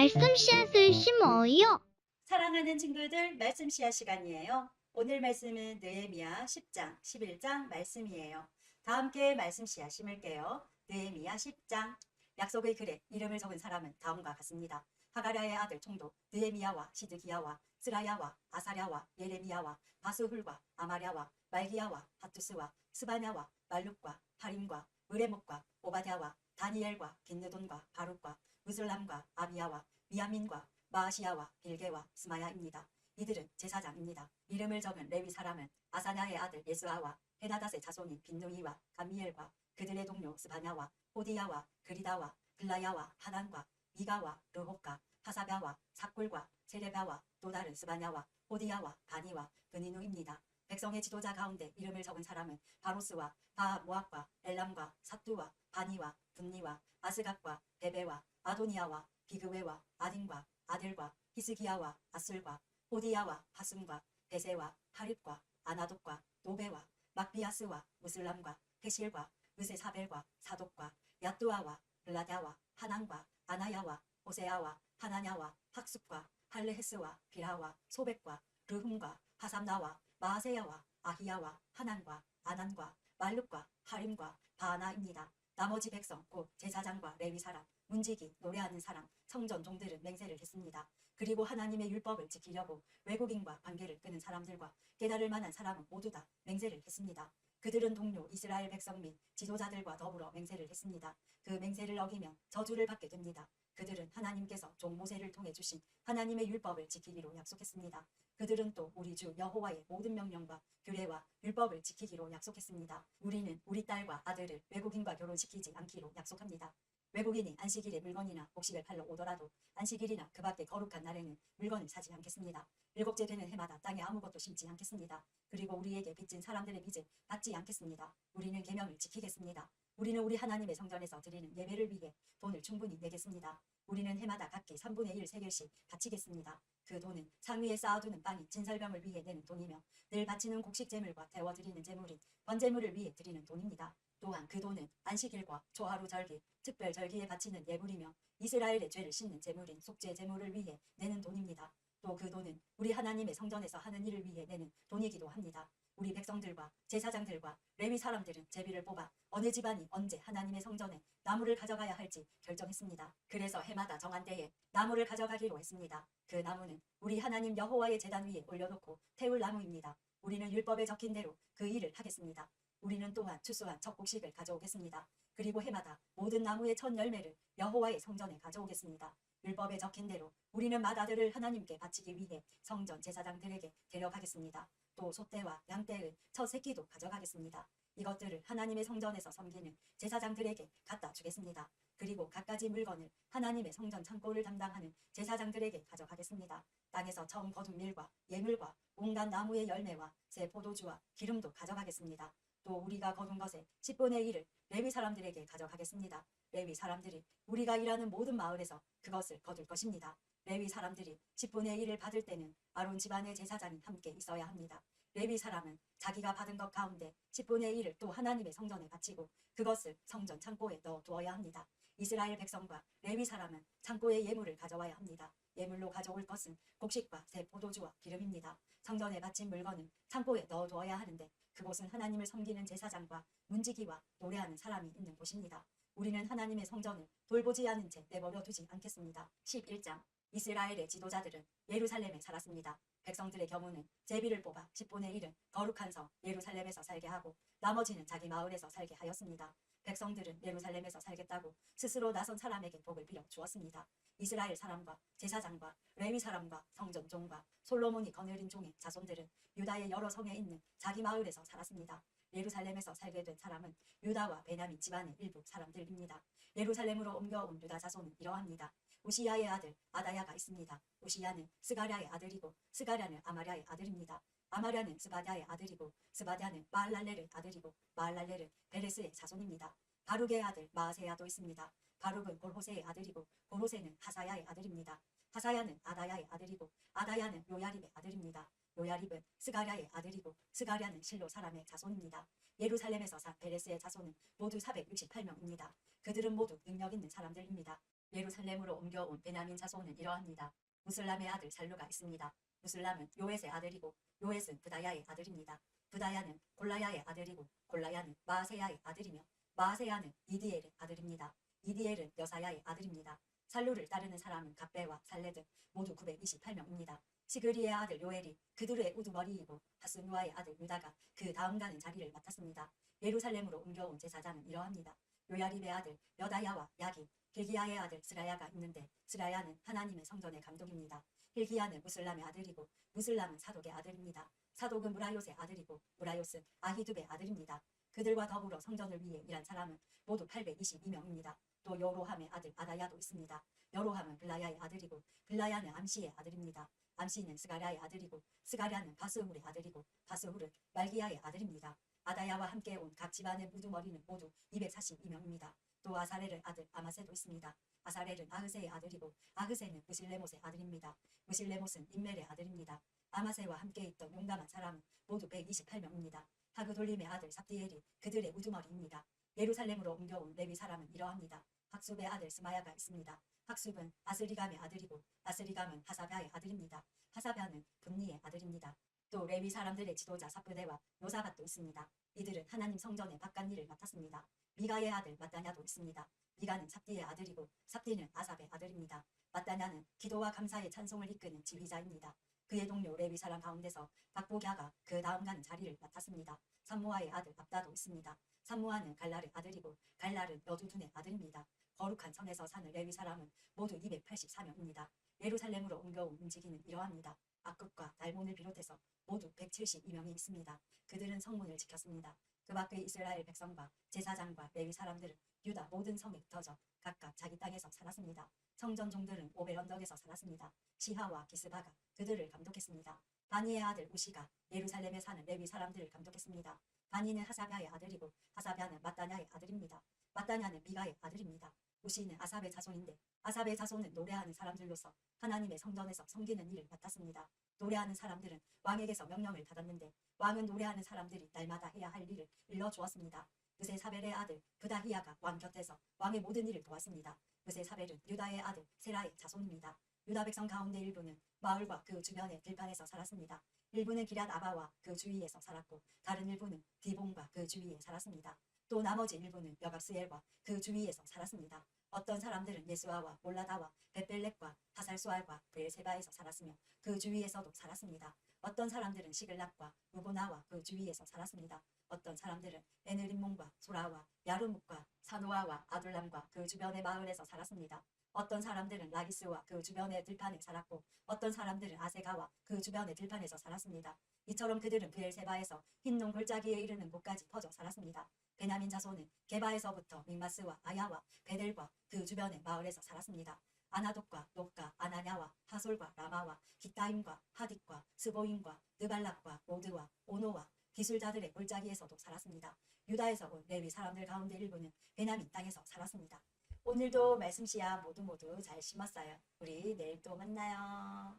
말씀 씨앗을 심어요. 사랑하는 친구들, 말씀 씨앗 시간이에요. 오늘 말씀은 느헤미야 10장, 11장 말씀이에요. 다 함께 말씀 씨앗 심을게요. 느헤미야 10장. 약속의 글에 이름을 적은 사람은 다음과 같습니다. 하가랴의 아들 총독 느헤미야와 시드기야와 스라야와 아사랴와 예레미야와 바스훌과 아마랴와 말기야와 하투스와 스바냐와 말룩과 하림과 무레목과 오바댜와 다니엘과 긴느돈과 바룩과 무슬람과 아비야와 미야민과 마아시야와 빌게와 스마야입니다. 이들은 제사장입니다. 이름을 적은 레위 사람은 아사냐의 아들 예스아와 헤나닷의 자손인 빈누이와 감미엘과 그들의 동료 스바냐와 호디야와 그리다와 블라야와 하난과 미가와 르홉과 하사랴와 삭굴과 세레바와 또 다른 스바냐와 호디야와 바니와 브니누입니다. 백성의 지도자 가운데 이름을 적은 사람은 바로스와 바모압과 엘람과 사뚜와 바니와 분니와 아스갓과 베베와 아도니아와 비그웨와 아딘과 아들과 히스기야와 아술과 호디야와 하숨과 베세와 하립과 아나돗과 노베와 막비아스와 무슬람과 헤실과 무세사벨과 사독과 야뚜아와 블라다와 하난과 아나야와 호세아와 하나냐와 학습과 할레헤스와 비라와 소백과 르훔과 하삼나와 마아세야와 아히야와 하난과 아난과 말룩과 하림과 바하나입니다. 나머지 백성 곧 제사장과 레위 사람 문지기 노래하는 사람 성전 종들은 맹세를 했습니다. 그리고 하나님의 율법을 지키려고 외국인과 관계를 끄는 사람들과 깨달을 만한 사람은 모두 다 맹세를 했습니다. 그들은 동료 이스라엘 백성 및 지도자들과 더불어 맹세를 했습니다. 그 맹세를 어기면 저주를 받게 됩니다. 그들은 하나님께서 종 모세를 통해 주신 하나님의 율법을 지키기로 약속했습니다. 그들은 또 우리 주 여호와의 모든 명령과 규례와 율법을 지키기로 약속했습니다. 우리는 우리 딸과 아들을 외국인과 결혼시키지 않기로 약속합니다. 외국인이 안식일에 물건이나 곡식을 팔러 오더라도 안식일이나 그 밖에 거룩한 날에는 물건을 사지 않겠습니다. 일곱째 되는 해마다 땅에 아무것도 심지 않겠습니다. 그리고 우리에게 빚진 사람들의 빚을 받지 않겠습니다. 우리는 계명을 지키겠습니다. 우리는 우리 하나님의 성전에서 드리는 예배를 위해 돈을 충분히 내겠습니다. 우리는 해마다 각기 3분의 1 세겔씩 바치겠습니다. 그 돈은 상위에 쌓아두는 빵이 진설병을 위해 내는 돈이며 늘 바치는 곡식 제물과 데워드리는 제물인 번제물을 위해 드리는 돈입니다. 또한 그 돈은 안식일과 초하루 절기, 특별 절기에 바치는 예물이며 이스라엘의 죄를 씻는 제물인 속죄 제물을 위해 내는 돈입니다. 또 그 돈은 우리 하나님의 성전에서 하는 일을 위해 내는 돈이기도 합니다. 우리 백성들과 제사장들과 레위 사람들은 제비를 뽑아 어느 집안이 언제 하나님의 성전에 나무를 가져가야 할지 결정했습니다. 그래서 해마다 정한 때에 나무를 가져가기로 했습니다. 그 나무는 우리 하나님 여호와의 제단 위에 올려놓고 태울 나무입니다. 우리는 율법에 적힌 대로 그 일을 하겠습니다. 우리는 또한 추수한 첫 곡식을 가져오겠습니다. 그리고 해마다 모든 나무의 첫 열매를 여호와의 성전에 가져오겠습니다. 율법에 적힌 대로 우리는 맏아들을 하나님께 바치기 위해 성전 제사장들에게 데려가겠습니다. 또 소떼와 양떼의 첫 새끼도 가져가겠습니다. 이것들을 하나님의 성전에서 섬기는 제사장들에게 갖다 주겠습니다. 그리고 갖가지 물건을 하나님의 성전 창고를 담당하는 제사장들에게 가져가겠습니다. 땅에서 처음 거둔 밀과 예물과 온갖 나무의 열매와 새 포도주와 기름도 가져가겠습니다. 또 우리가 거둔 것의 10분의 1을 레위 사람들에게 가져가겠습니다. 레위 사람들이 우리가 일하는 모든 마을에서 그것을 거둘 것입니다. 레위 사람들이 10분의 1을 받을 때는 아론 집안의 제사장이 함께 있어야 합니다. 레위 사람은 자기가 받은 것 가운데 10분의 1을 또 하나님의 성전에 바치고 그것을 성전 창고에 넣어 두어야 합니다. 이스라엘 백성과 레위 사람은 창고에 예물을 가져와야 합니다. 예물로 가져올 것은 곡식과 새 포도주와 기름입니다. 성전에 바친 물건은 창고에 넣어 두어야 하는데 그곳은 하나님을 섬기는 제사장과 문지기와 노래하는 사람이 있는 곳입니다. 우리는 하나님의 성전을 돌보지 않은 채 내버려 두지 않겠습니다. 11장. 이스라엘의 지도자들은 예루살렘에 살았습니다. 백성들의 경우는 제비를 뽑아 10분의 1은 거룩한 성 예루살렘에서 살게 하고 나머지는 자기 마을에서 살게 하였습니다. 백성들은 예루살렘에서 살겠다고 스스로 나선 사람에게 복을 빌어 주었습니다. 이스라엘 사람과 제사장과 레위 사람과 성전 종과 솔로몬이 거느린 종의 자손들은 유다의 여러 성에 있는 자기 마을에서 살았습니다. 예루살렘에서 살게 된 사람은 유다와 베냐민 집안의 일부 사람들입니다. 예루살렘으로 옮겨온 유다 자손은 이러합니다. 우시야의 아들 아다야가 있습니다. 우시야는 스가랴의 아들이고 스가랴는 아마랴의 아들입니다. 아마랴는 스바랴의 아들이고 스바랴는 마알랄렐의 아들이고 마알랄렐은 베레스의 자손입니다. 바룩의 아들 마아세야도 있습니다. 바룩은 골호세의 아들이고 골호세는 하사야의 아들입니다. 하사야는 아다야의 아들이고 아다야는 요야립의 아들입니다. 요야립은 스가랴의 아들이고 스가랴는 실로 사람의 자손입니다. 예루살렘에서 산 베레스의 자손은 모두 468명입니다. 그들은 모두 능력 있는 사람들입니다. 예루살렘으로 옮겨온 베냐민 자손은 이러합니다. 무슬람의 아들 살루가 있습니다. 무슬람은 요엣의 아들이고 요엣은 부다야의 아들입니다. 부다야는 골라야의 아들이고 골라야는 마아세야의 아들이며 마아세야는 이디엘의 아들입니다. 이디엘은 여사야의 아들입니다. 살루를 따르는 사람은 갑배와 살레 등 모두 928명입니다. 시그리의 아들 요엘이 그들의 우두머리이고 하스누아의 아들 유다가 그 다음 가는 자리를 맡았습니다. 예루살렘으로 옮겨온 제사장은 이러합니다. 요야립의 아들 여다야와 야긴, 힐기야의 아들 스라야가 있는데 스라야는 하나님의 성전의 감독입니다. 힐기야는 무슬람의 아들이고 무슬람은 사독의 아들입니다. 사독은 무라요스의 아들이고 무라요스는 아히둡의 아들입니다. 그들과 더불어 성전을 위해 일한 사람은 모두 822명입니다. 또 여로함의 아들 아다야도 있습니다. 여로함은 블라야의 아들이고 블라야는 암시의 아들입니다. 암시는 스가랴의 아들이고 스가랴는 바스훌의 아들이고 바스훌은 말기야의 아들입니다. 아다야와 함께 온 각 집안의 우두머리는 모두 242명입니다. 또 아사렐의 아들 아마세도 있습니다. 아사렐은 아흐세의 아들이고 아흐세는 무실레못의 아들입니다. 무실레못은 임멜의 아들입니다. 아마세와 함께 있던 용감한 사람은 모두 128명입니다. 하그돌림의 아들 삽디엘이 그들의 우두머리입니다. 예루살렘으로 옮겨온 레위 사람은 이러합니다. 학숲의 아들 스마야가 있습니다. 학숲은 아스리감의 아들이고 아스리감은 하사베아의 아들입니다. 하사베아는 분니의 아들입니다. 또 레위 사람들의 지도자 사프데와 요사밭도 있습니다. 이들은 하나님 성전의 바깥 일을 맡았습니다. 미가의 아들 마따냐도 있습니다. 미가는 삽디의 아들이고 삽디는 아삽의 아들입니다. 마따냐는 기도와 감사의 찬송을 이끄는 지휘자입니다. 그의 동료 레위 사람 가운데서 박보갸가 그 다음 가는 자리를 맡았습니다. 삼모아의 아들 압다도 있습니다. 삼모아는 갈랄의 아들이고 갈랄은 여두둔의 아들입니다. 거룩한 성에서 사는 레위 사람은 모두 284명입니다. 예루살렘으로 옮겨온 움직이는 이러합니다. 악급과 달몬을 비롯해서 모두 172명이 있습니다. 그들은 성문을 지켰습니다. 그 밖의 이스라엘 백성과 제사장과 레위 사람들은 유다 모든 성에 흩어져 각각 자기 땅에서 살았습니다. 성전 종들은 오벨 언덕에서 살았습니다. 시하와 기스바가 그들을 감독했습니다. 바니의 아들 우시가 예루살렘에 사는 레위 사람들을 감독했습니다. 바니는 하사베아의 아들이고 하사베아는 마따냐의 아들입니다. 마따냐는 미가의 아들입니다. 우시는 아삽의 자손인데 아삽의 자손은 노래하는 사람들로서 하나님의 성전에서 섬기는 일을 맡았습니다. 노래하는 사람들은 왕에게서 명령을 받았는데 왕은 노래하는 사람들이 날마다 해야 할 일을 일러주었습니다. 느세사벨의 아들 브다히야가 왕 곁에서 왕의 모든 일을 도왔습니다. 느세사벨은 유다의 아들 세라의 자손입니다. 유다 백성 가운데 일부는 마을과 그 주변의 들판에서 살았습니다. 일부는 기럇 아바와 그 주위에서 살았고 다른 일부는 디본과 그 주위에 살았습니다. 또 나머지 일부는 여갑스엘과 그 주위에서 살았습니다. 어떤 사람들은 예수아와 몰라다와 벳벨렉과 하살수알과 브엘세바에서 살았으며 그 주위에서도 살았습니다. 어떤 사람들은 시글락과 무보나와 그 주위에서 살았습니다. 어떤 사람들은 에느림몬과 소라와 야르묵과 사노아와 아둘람과 그 주변의 마을에서 살았습니다. 어떤 사람들은 라기스와 그 주변의 들판에 살았고 어떤 사람들은 아세가와 그 주변의 들판에서 살았습니다. 이처럼 그들은 브엘세바에서 흰농 골짜기에 이르는 곳까지 퍼져 살았습니다. 베냐민 자손은 게바에서부터 믹마스와 아야와 베델과 그 주변의 마을에서 살았습니다. 아나돗과 높과 아나냐와 하솔과 라마와 기타임과 하딕과 스보임과 느발락과 모드와 오노와 기술자들의 골짜기에서도 살았습니다. 유다에서 온 레위 사람들 가운데 일부는 베냐민 땅에서 살았습니다. 오늘도 말씀 씨앗 모두 잘 심었어요. 우리 내일 또 만나요.